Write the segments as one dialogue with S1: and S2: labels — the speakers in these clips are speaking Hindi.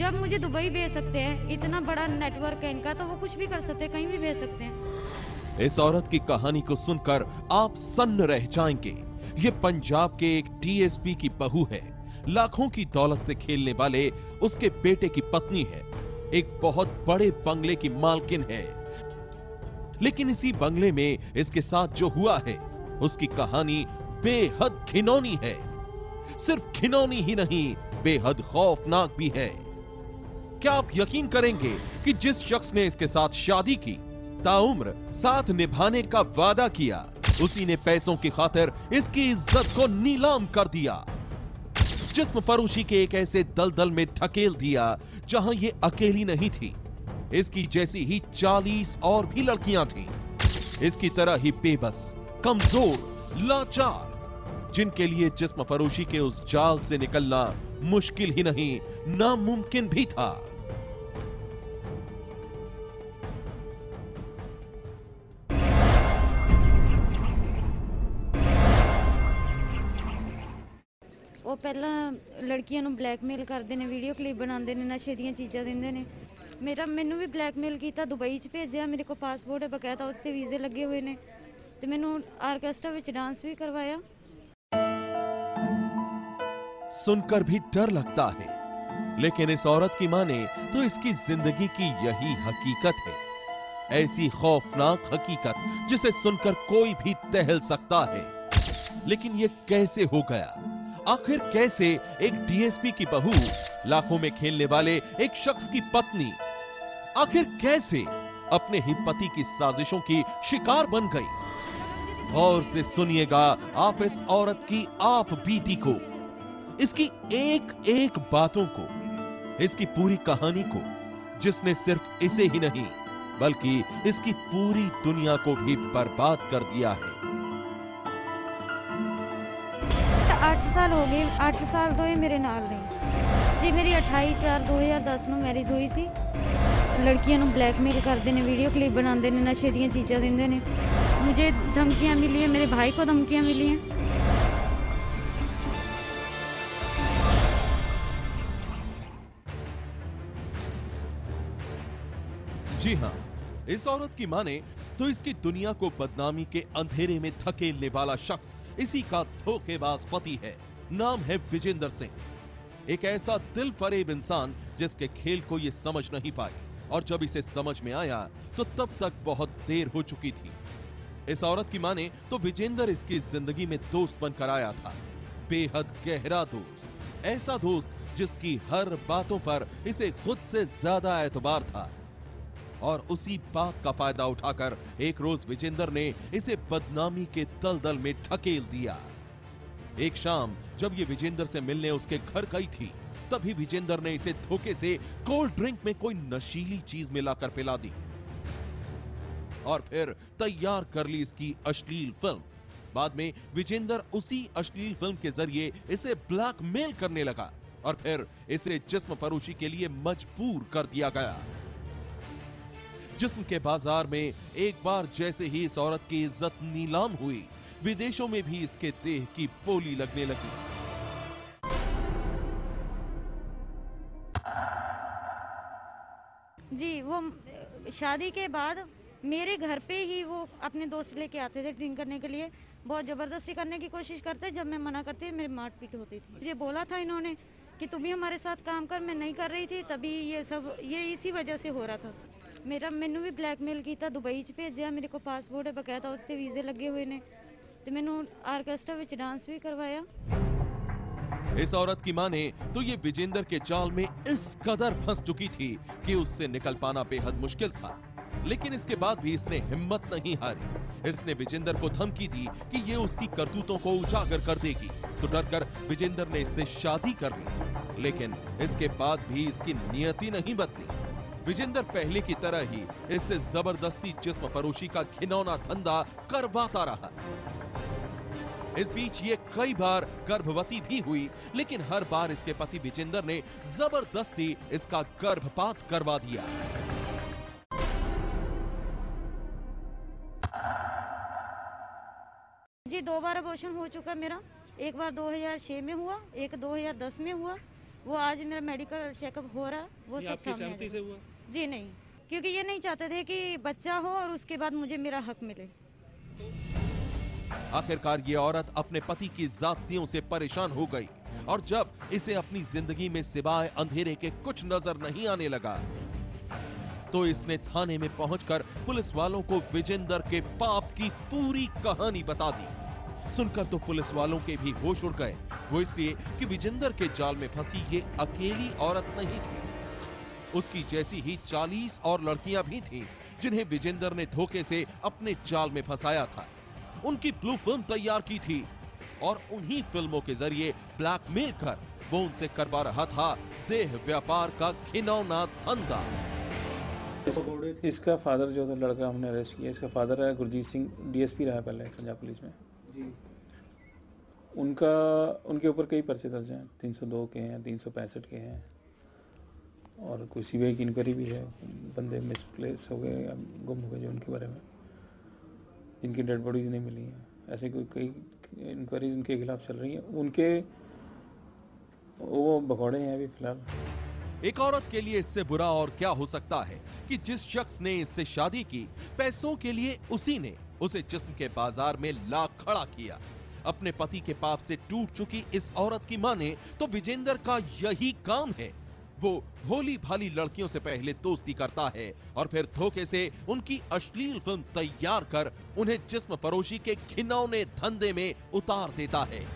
S1: जब मुझे दुबई भेज सकते हैं, इतना बड़ा नेटवर्क है इनका, तो वो कुछ भी कर सकते हैं, कहीं भी भेज सकते हैं।
S2: इस औरत की कहानी को सुनकर आप सन्न रह जाएंगे। ये पंजाब के एक डीएसपी की बहू है। लाखों की दौलत से खेलने वाले उसके बेटे की पत्नी है। एक बहुत बड़े बंगले की मालकिन है। लेकिन इसी बंगले में इसके साथ जो हुआ है, उसकी कहानी बेहद घिनौनी है। सिर्फ घिनौनी ही नहीं, बेहद खौफनाक भी है। क्या आप यकीन करेंगे कि जिस शख्स ने इसके साथ शादी की, ताउम्र साथ निभाने का वादा किया, उसी ने पैसों की खातिर इसकी इज्जत को नीलाम कर दिया। जिस्म फरोशी के एक ऐसे दलदल में ढकेल दिया जहां ये अकेली नहीं थी। इसकी जैसी ही 40 और भी लड़कियां थीं, इसकी तरह ही बेबस, कमजोर, लाचार, जिनके लिए जिस्म फरोशी के उस जाल से निकलना मुश्किल ही नहीं, नामुमकिन भी था।
S1: ਉਹ ਪਹਿਲਾਂ ਲੜਕੀਆਂ ਨੂੰ ਬਲੈਕਮੇਲ ਕਰਦੇ ਨੇ, ਵੀਡੀਓ ਕਲਿੱਪ ਬਣਾਉਂਦੇ ਨੇ, ਨਸ਼ੇ ਦੀਆਂ ਚੀਜ਼ਾਂ ਦਿੰਦੇ ਨੇ। ਮੈਨੂੰ ਵੀ ਬਲੈਕਮੇਲ ਕੀਤਾ, ਦੁਬਈ 'ਚ ਭੇਜਿਆ। ਮੇਰੇ ਕੋਲ ਪਾਸਪੋਰਟ ਹੈ ਬਕਾਇਦਾ, ਉੱਤੇ ਵੀਜ਼ੇ ਲੱਗੇ ਹੋਏ ਨੇ, ਤੇ ਮੈਨੂੰ ਆਰਕੈਸਟਰਾ ਵਿੱਚ डांस भी करवाया।
S2: सुनकर भी डर लगता है, लेकिन इस औरत की माने तो इसकी जिंदगी की यही हकीकत है। ऐसी खौफनाक हकीकत जिसे सुनकर कोई भी दहल सकता है। लेकिन ये कैसे हो गया? आखिर कैसे एक डीएसपी की बहू, लाखों में खेलने वाले एक शख्स की पत्नी, आखिर कैसे अपने ही पति की साजिशों की शिकार बन गई? गौर से सुनिएगा आप इस औरत की आप बीती को, इसकी एक एक बातों को, इसकी पूरी कहानी को, जिसने सिर्फ इसे ही नहीं बल्कि इसकी पूरी दुनिया को भी बर्बाद कर दिया है।
S1: 8 ਸਾਲ ਹੋ ਗਏ, 8 ਸਾਲ ਤੋਂ ਇਹ ਮੇਰੇ ਨਾਲ ਨੇ ਜੀ। ਮੇਰੀ 28/4/2010 ਨੂੰ ਮੈਰਿਜ ਹੋਈ ਸੀ। ਲੜਕੀਆਂ ਨੂੰ ਬਲੈਕਮੇਲ ਕਰਦੇ ਨੇ, ਵੀਡੀਓ ਕਲਿੱਪ ਬਣਾਉਂਦੇ ਨੇ, ਨਸ਼ੇ ਦੀਆਂ ਚੀਜ਼ਾਂ ਦਿੰਦੇ ਨੇ। मुझे धमकियां मिली हैं, मेरे भाई को धमकियां मिली हैं।
S2: जी हां, इस औरत की माने तो इसकी दुनिया को बदनामी के अंधेरे में धकेलने वाला शख्स इसी का धोखेबाज पति है। नाम है विजेंद्र सिंह। एक ऐसा दिल फरेब इंसान जिसके खेल को ये समझ नहीं पाई, और जब इसे समझ में आया तो तब तक बहुत देर हो चुकी थी। इस औरत की माने तो विजेंद्र इसकी जिंदगी में दोस्त बनकर आया था। बेहद गहरा दोस्त, ऐसा दोस्त जिसकी हर बातों पर इसे खुद से ज्यादा एतबार था। और उसी बात का फायदा उठाकर एक रोज विजेंद्र ने इसे बदनामी के दलदल में ढकेल दिया। एक शाम जब ये विजेंद्र से मिलने उसके घर गई थी, तभी विजेंद्र ने इसे धोखे से कोल्ड ड्रिंक में कोई नशीली चीज मिलाकर पिला दी और फिर तैयार कर ली इसकी अश्लील फिल्म। बाद में विजेंद्र उसी अश्लील फिल्म के जरिए इसे ब्लैकमेल करने लगा और फिर इसे जिस्म फरोशी के लिए मजबूर कर दिया गया। जिस्म के बाजार में एक बार जैसे ही इस औरत की इज्जत नीलाम हुई, विदेशों में भी इसके देह की बोली लगने लगी।
S1: जी, वो शादी के बाद मेरे घर पे ही वो अपने दोस्त लेके आते थे ड्रिंक करने के लिए। बहुत ज़बरदस्ती करने की कोशिश करते, जब मैं मना करती मेरी मारपीट होती थी। मुझे बोला था इन्होंने कि तू भी हमारे साथ काम कर, मैं नहीं कर रही थी, तभी ये इसी वजह से हो रहा था। मैनू भी ब्लैकमेल किया, दुबई च भेजा। मेरे को पासपोर्ट है बकायदा, उत्ते वीजे लगे हुए ने, ते मैनू आर्केस्ट्रा विच डांस भी करवाया।
S2: इस औरत की माने तो ये विजेंद्र के जाल में इस कदर फंस चुकी थी कि उससे निकल पाना बेहद मुश्किल था। लेकिन इसके बाद भी इसने हिम्मत नहीं हारी। इसने विजेंद्र को धमकी दी कि ये उसकी करतूतों को उजागर कर देगी, तो डरकर विजेंद्र ने इससे शादी कर ली। लेकिन इसके बाद भी इसकी नियति नहीं बदली। विजेंद्र पहले की तरह ही इससे जबरदस्ती जिस्म फरोशी का घिनौना धंधा करवाता रहा। इस बीच ये कई बार गर्भवती भी हुई, लेकिन हर बार इसके पति विजेंद्र ने जबरदस्ती इसका गर्भपात करवा दिया।
S1: जी, 2 बार अबॉर्शन हो चुका मेरा। एक बार 2006 में हुआ, एक 2010 में हुआ। वो आज मेरा मेडिकल चेकअप हो रहा, वो सब
S3: आपकी
S1: सामने आ
S3: सहमति से
S1: जाएगा।
S3: हुआ?
S1: जी नहीं, क्योंकि ये नहीं चाहते थे कि बच्चा हो और उसके बाद मुझे मेरा हक मिले।
S2: आखिरकार ये औरत अपने पति की जातियों से परेशान हो गई और जब इसे अपनी जिंदगी में सिवाय अंधेरे के कुछ नजर नहीं आने लगा तो इसने थाने में पहुंचकर पुलिस वालों को विजेंदर के पाप की पूरी कहानी बता दी। सुनकर तो पुलिस वालों के भी होश उड़ गए, वो इसलिए कि विजेंदर के जाल में फंसी ये अकेली औरत नहीं थी। उसकी जैसी ही 40 और लड़कियां भी थीं जिन्हें विजेंदर ने धोखे से अपने जाल में फंसाया था। उनकी ब्लू फिल्म तैयार की थी और उन्हीं फिल्मों के जरिए ब्लैकमेल कर वो उनसे करवा रहा था देह व्यापार का घिनौना धंधा।
S4: इसका फादर जो था, लड़का हमने अरेस्ट किया, इसका फादर है गुरजीत सिंह, डीएसपी रहा पहले पंजाब पुलिस में जी। उनके ऊपर कई पर्चे दर्ज हैं, 302 के हैं, 365 के हैं और कोई सीबीआई की इंक्वायरी भी है। बंदे मिसप्लेस हो गए या गुम हो गए जो उनके बारे में, जिनकी डेड बॉडीज नहीं मिली हैं, ऐसे कई इंक्वायरीज उनके खिलाफ चल रही हैं। उनके वो भगौड़े हैं अभी फिलहाल।
S2: एक औरत के लिए इससे बुरा और क्या हो सकता है कि जिस शख्स ने इससे शादी की, पैसों के लिए उसी ने उसे जिस्म के बाजार में ला खड़ा किया। अपने पति के पाप से टूट चुकी इस औरत की माने तो विजेंदर का यही काम है। वो भोली भाली लड़कियों से पहले दोस्ती करता है और फिर धोखे से उनकी अश्लील फिल्म तैयार कर उन्हें जिस्म फरोशी के घिनौने धंधे में उतार देता है।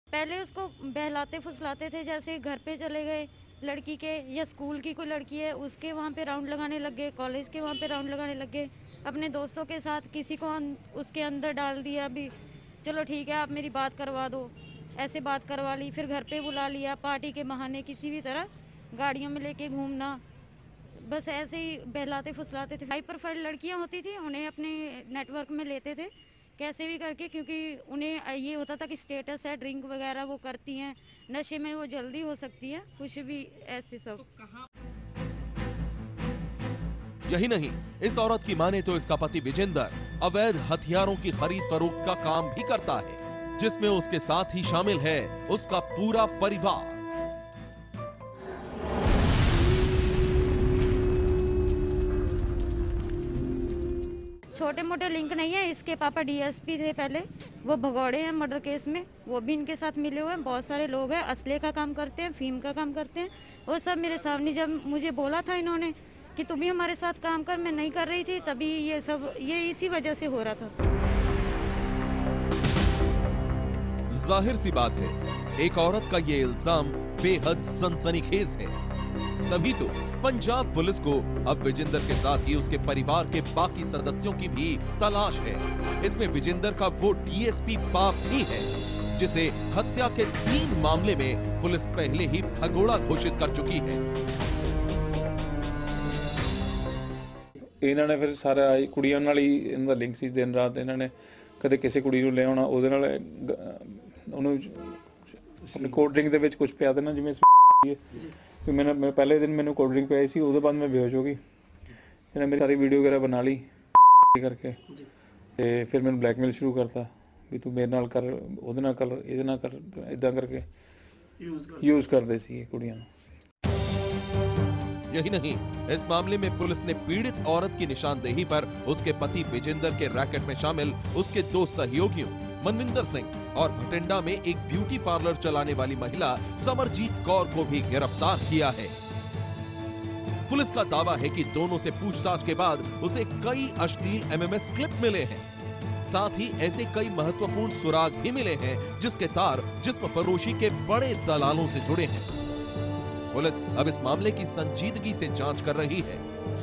S1: पहले उसको बहलाते फुसलाते थे, जैसे घर पे चले गए लड़की के या स्कूल की कोई लड़की है उसके वहाँ पे राउंड लगाने लग गए, कॉलेज के वहाँ पे राउंड लगाने लग गए, अपने दोस्तों के साथ किसी को उसके अंदर डाल दिया भी, चलो ठीक है आप मेरी बात करवा दो, ऐसे बात करवा ली, फिर घर पे बुला लिया, पार्टी के बहाने किसी भी तरह गाड़ियों में लेके घूमना, बस ऐसे ही बहलाते फुसलाते थे। हाई प्रोफाइल लड़कियाँ होती थी, उन्हें अपने नेटवर्क में लेते थे कैसे भी करके, क्योंकि उन्हें ये होता था कि स्टेटस है, ड्रिंक वगैरह वो करती हैं, नशे में वो जल्दी हो सकती हैं, कुछ भी ऐसे सब।
S2: यही नहीं, इस औरत की माने तो इसका पति विजेंदर अवैध हथियारों की खरीद फरोख्त का काम भी करता है, जिसमें उसके साथ ही शामिल है उसका पूरा परिवार।
S1: छोटे मोटे लिंक नहीं है, इसके पापा डीएसपी थे पहले, वो भगौड़े हैं मर्डर केस में, वो भी इनके साथ मिले हुए हैं। बहुत सारे लोग हैं, असले का काम करते हैं, फीम का काम करते हैं, वो सब मेरे सामने। जब मुझे बोला था इन्होंने कि तुम भी हमारे साथ काम कर, मैं नहीं कर रही थी, तभी ये सब ये इसी वजह से हो रहा था।
S2: जाहिर सी बात है, एक औरत का ये इल्जाम बेहद सनसनीखेज है, तभी तो पंजाब पुलिस को अब विजेंदर के साथ ही उसके परिवार के बाकी सदस्यों की भी तलाश है। इसमें विजेंदर का वो डीएसपी बाप भी है जिसे हत्या के 3 मामले में पुलिस पहले ही भगोड़ा घोषित कर चुकी है।
S4: ਇਹਨਾਂ ਨੇ ਫਿਰ ਸਾਰਾ ਕੁੜੀਆਂ ਨਾਲ ਹੀ ਇਹਨਾਂ ਦਾ ਲਿੰਕ ਸੀ। ਦਿਨ ਰਾਤ ਇਹਨਾਂ ਨੇ ਕਦੇ ਕਿਸੇ ਕੁੜੀ ਨੂੰ ਲੈ ਆਉਣਾ, ਉਹਦੇ ਨਾਲ ਉਹਨੂੰ ਆਪਣੇ ਕੋਲਡ ਡਰਿੰਕ ਦੇ ਵਿੱਚ ਕੁਝ ਪਿਆ ਦੇਣਾ, ਜਿਵੇਂ कि मैं पहले दिन मैंने कोल्ड ड्रिंक पिलाई सी, उसके बाद मैं बेहोश हो गई। इन्हें मेरी सारी वीडियो वगैरह बना ली करके, तो फिर मैंने ब्लैकमेल शुरू करता भी तू मेरे नाल कर, ਉਹਦੇ ਨਾਲ कर, ਇਹਦੇ ਨਾਲ कर, इदां करके यूज करते सी कुड़ियां।
S2: यही नहीं, इस मामले में पुलिस ने पीड़ित औरत की निशानदेही पर उसके पति विजेंदर के रैकेट में शामिल उसके 2 सहयोगियों मनविंदर सिंह और भटिंडा में एक ब्यूटी पार्लर चलाने वाली महिला समरजीत कौर को भी गिरफ्तार किया है। पुलिस का दावा है कि दोनों से पूछताछ के बाद उसे कई अश्लील एमएमएस क्लिप मिले हैं। साथ ही ऐसे कई महत्वपूर्ण सुराग भी मिले हैं जिसके तार जिस्म फरोशी के बड़े दलालों से जुड़े हैं। पुलिस अब इस मामले की संजीदगी से जांच कर रही है।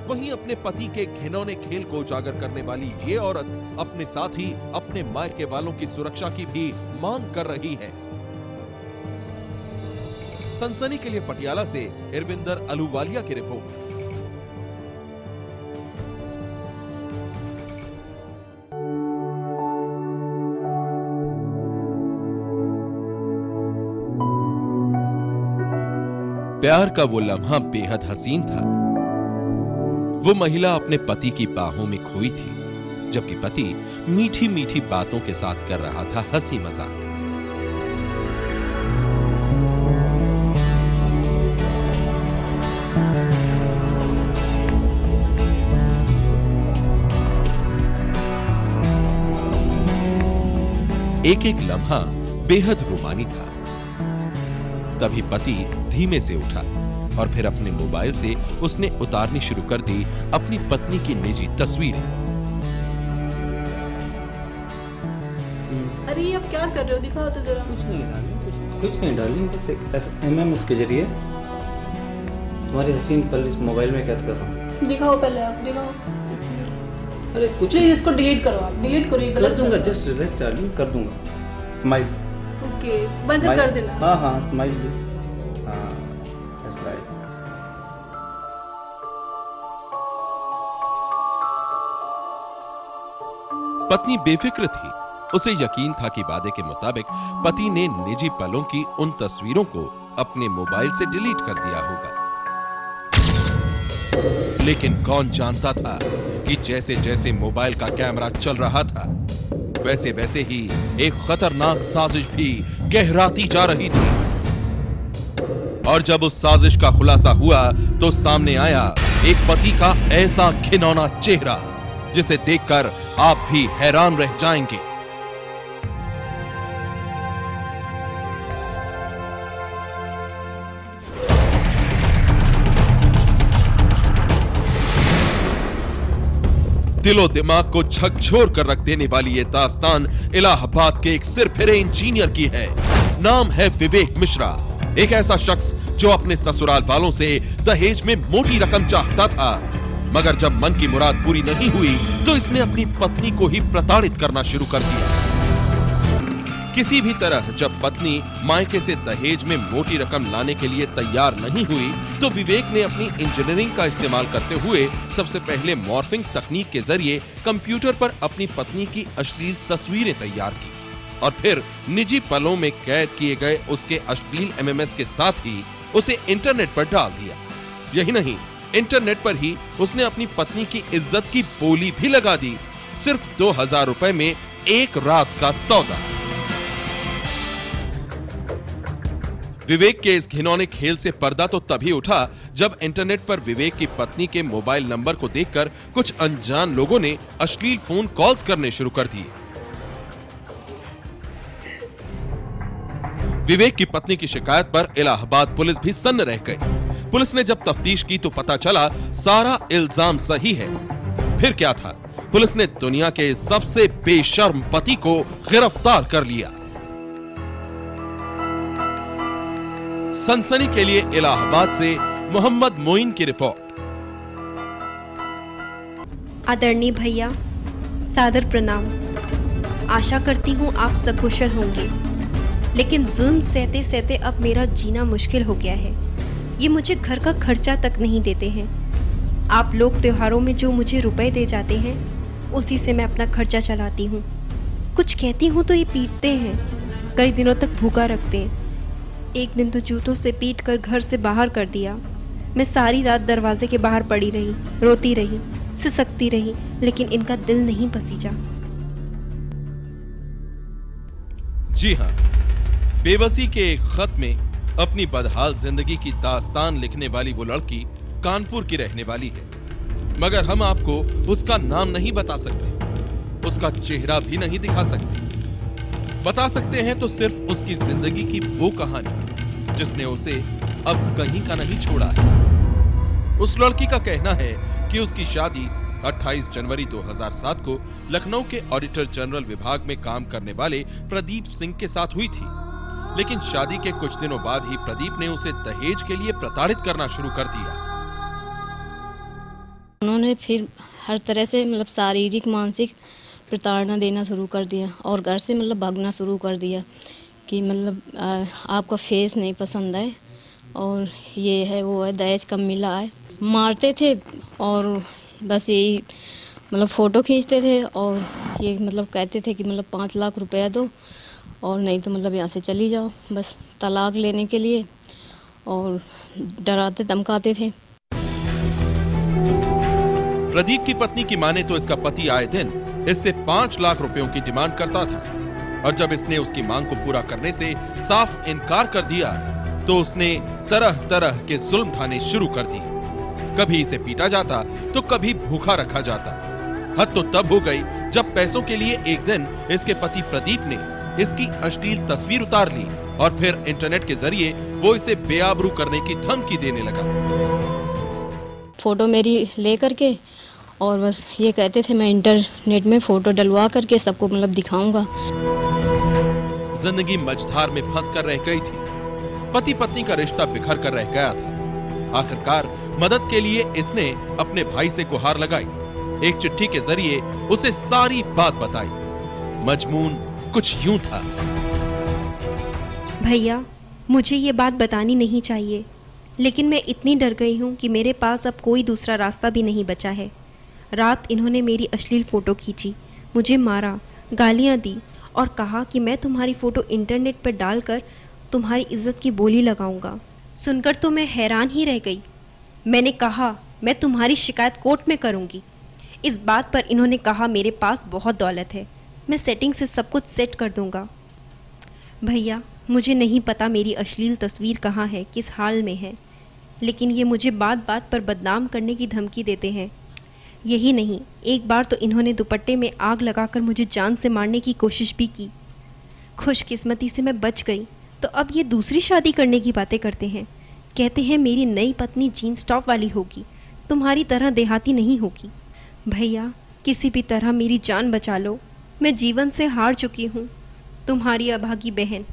S2: वहीं अपने पति के घिनौने खेल को उजागर करने वाली ये औरत अपने साथ ही अपने मायके वालों की सुरक्षा की भी मांग कर रही है। सनसनी के लिए पटियाला से इरविंदर अलूवालिया की रिपोर्ट। प्यार का वो लम्हा बेहद हसीन था। वो महिला अपने पति की बाहों में खोई थी, जबकि पति मीठी मीठी बातों के साथ कर रहा था हंसी मजाक। एक एक लम्हा बेहद रोमानी था। तभी पति धीमे से उठा और फिर अपने मोबाइल से उसने उतारनी शुरू कर दी अपनी पत्नी की निजी तस्वीरें।
S3: अरे ये आप क्या कर रहे हो, दिखाओ तो जरा।
S5: कुछ नहीं डार्लिंग, बस एक MMS के जरिए तुम्हारी हसीन पल इस मोबाइल में कैद कर रहा हूँ।
S3: दिखाओ पहले, आप दिखाओ।
S5: अरे कुछ
S3: नहीं, इसको डिलीट करो, आप डिलीट करो, ये
S5: कर
S3: गलत
S5: दूंगा। जस्ट रिलैक्स डार्लिंग, कर दूंगा। स्माइल।
S3: ओके, बंद कर देना।
S5: हाँ स्माइल प्लीज। हाँ स्माइल।
S2: पत्नी बेफिक्र थी। उसे यकीन था कि वादे के मुताबिक पति ने निजी पलों की उन तस्वीरों को अपने मोबाइल से डिलीट कर दिया होगा। लेकिन कौन जानता था कि जैसे जैसे मोबाइल का कैमरा चल रहा था, वैसे वैसे ही एक खतरनाक साजिश भी गहराती जा रही थी। और जब उस साजिश का खुलासा हुआ तो सामने आया एक पति का ऐसा घिनौना चेहरा जिसे देखकर आप भी हैरान रह जाएंगे। दिलो दिमाग को झकझोर कर रख देने वाली ये दास्तान इलाहाबाद के एक सिरफिरे इंजीनियर की है। नाम है विवेक मिश्रा, एक ऐसा शख्स जो अपने ससुराल वालों से दहेज में मोटी रकम चाहता था, मगर जब मन की मुराद पूरी नहीं हुई तो इसने अपनी पत्नी को ही प्रताड़ित करना शुरू कर दिया। किसी भी तरह जब पत्नी मायके से दहेज में मोटी रकम लाने के लिए तैयार नहीं हुई तो विवेक ने अपनी इंजीनियरिंग का इस्तेमाल करते हुए सबसे पहले मॉर्फिंग तकनीक के जरिए कंप्यूटर पर अपनी पत्नी की अश्लील तस्वीरें तैयार की और फिर निजी पलों में कैद किए गए उसके अश्लील MMS के साथ ही उसे इंटरनेट पर डाल दिया। यही नहीं, इंटरनेट पर ही उसने अपनी पत्नी की इज्जत की बोली भी लगा दी, सिर्फ 2000 रुपए में एक रात का सौदा। विवेक के इस घिनौने खेल से पर्दा तो तभी उठा जब इंटरनेट पर विवेक की पत्नी के मोबाइल नंबर को देखकर कुछ अनजान लोगों ने अश्लील फोन कॉल्स करने शुरू कर दिए। विवेक की पत्नी की शिकायत पर इलाहाबाद पुलिस भी सन्न रह गई। पुलिस ने जब तफ्तीश की तो पता चला सारा इल्जाम सही है। फिर क्या था, पुलिस ने दुनिया के सबसे बेशर्म पति को गिरफ्तार कर लिया। सनसनी के लिए इलाहाबाद से मोहम्मद मोइन की रिपोर्ट।
S6: आदरणीय भैया, सादर प्रणाम। आशा करती हूँ आप सकुशल होंगे, लेकिन जुल्म सहते सहते अब मेरा जीना मुश्किल हो गया है। ये मुझे घर का खर्चा तक नहीं देते हैं। आप लोग त्योहारों में जो मुझे रुपए दे जाते हैं उसी से मैं अपना खर्चा चलाती हूँ। कुछ कहती हूँ तो ये पीटते हैं, कई दिनों तक भूखा रखते हैं। एक दिन तो जूतों से पीट कर घर से बाहर कर दिया। मैं सारी रात दरवाजे के बाहर पड़ी रही, रोती रही, सिसकती रही, लेकिन इनका दिल नहीं पसीजा।
S2: जी हाँ, बेबसी के एक खत में अपनी बदहाल जिंदगी की दास्तान लिखने वाली वो लड़की कानपुर की रहने वाली है, मगर हम आपको उसका नाम नहीं बता सकते, उसका चेहरा भी नहीं दिखा सकते। बता सकते हैं तो सिर्फ उसकी जिंदगी की वो कहानी जिसने उसे अब कहीं का नहीं छोड़ा है। उस लड़की का कहना है कि उसकी शादी 28 जनवरी 2007 को लखनऊ के ऑडिटर जनरल विभाग में काम करने वाले प्रदीप सिंह के साथ हुई थी, लेकिन शादी के कुछ दिनों बाद ही प्रदीप ने उसे दहेज के लिए प्रताड़ित करना शुरू कर दिया।
S7: उन्होंने फिर हर तरह से शारीरिक मानसिक प्रताड़ना देना शुरू कर दिया और घर से भागना शुरू कर दिया कि आपका फेस नहीं पसंद है और ये है वो है, दहेज कम मिला है। मारते थे और बस यही फ़ोटो खींचते थे और ये कहते थे कि 5 लाख रुपया दो और नहीं तो यहाँ से चली जाओ, बस तलाक लेने के लिए, और डराते धमकाते थे।
S2: प्रदीप की पत्नी की माने तो इसका पति आए दिन इससे 5 लाख रुपयों की डिमांड करता था और जब इसने उसकी मांग को पूरा करने से साफ इनकार कर दिया तो उसने तरह तरह के जुल्म ढाने शुरू कर दिए। कभी इसे पीटा जाता तो कभी भूखा रखा जाता। हद तो तब हो गई जब पैसों के लिए एक दिन इसके पति प्रदीप ने इसकी अश्लील तस्वीर उतार ली और फिर इंटरनेट के जरिए वो इसे बेआबरू करने की धमकी देने लगा।
S7: फ़ोटो मेरी ले करके और बस ये कहते थे मैं इंटरनेट में फ़ोटो डलवा करके सबको मतलब दिखाऊंगा।
S2: जिंदगी मझधार में फंस कर रह गई थी। पति पत्नी का रिश्ता बिखर कर रह गया था। आखिरकार मदद के लिए इसने अपने भाई से गुहार लगाई। एक चिट्ठी के जरिए उसे सारी बात बताई। मजमून कुछ यूं था।
S6: भैया, मुझे ये बात बतानी नहीं चाहिए, लेकिन मैं इतनी डर गई हूँ कि मेरे पास अब कोई दूसरा रास्ता भी नहीं बचा है। रात इन्होंने मेरी अश्लील फ़ोटो खींची, मुझे मारा, गालियाँ दी और कहा कि मैं तुम्हारी फ़ोटो इंटरनेट पर डालकर तुम्हारी इज्जत की बोली लगाऊंगा। सुनकर तो मैं हैरान ही रह गई। मैंने कहा मैं तुम्हारी शिकायत कोर्ट में करूंगी। इस बात पर इन्होंने कहा मेरे पास बहुत दौलत है, मैं सेटिंग से सब कुछ सेट कर दूंगा। भैया, मुझे नहीं पता मेरी अश्लील तस्वीर कहाँ है, किस हाल में है, लेकिन ये मुझे बात बात पर बदनाम करने की धमकी देते हैं। यही नहीं, एक बार तो इन्होंने दुपट्टे में आग लगाकर मुझे जान से मारने की कोशिश भी की। खुशकिस्मती से मैं बच गई, तो अब ये दूसरी शादी करने की बातें करते हैं। कहते हैं मेरी नई पत्नी जीन्स टॉप वाली होगी, तुम्हारी तरह देहाती नहीं होगी। भैया, किसी भी तरह मेरी जान बचा लो, मैं जीवन से हार चुकी हूँ। तुम्हारी अभागी बहन।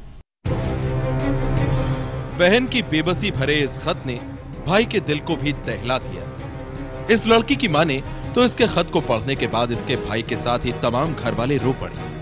S2: बहन की बेबसी भरे इस खत ने भाई के दिल को भी दहला दिया। इस लड़की की माने तो इसके खत को पढ़ने के बाद इसके भाई के साथ ही तमाम घर वाले रो पड़े।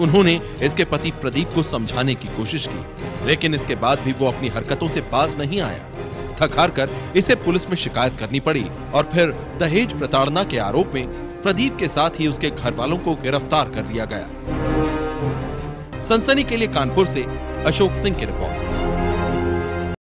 S2: उन्होंने इसके पति प्रदीप को समझाने की कोशिश की, लेकिन इसके बाद भी वो अपनी हरकतों से बाज नहीं आया। थक हार कर इसे पुलिस में शिकायत करनी पड़ी और फिर दहेज प्रताड़ना के आरोप में प्रदीप के साथ ही उसके घर वालों को गिरफ्तार कर लिया गया। सनसनी के लिए कानपुर से अशोक सिंह की रिपोर्ट।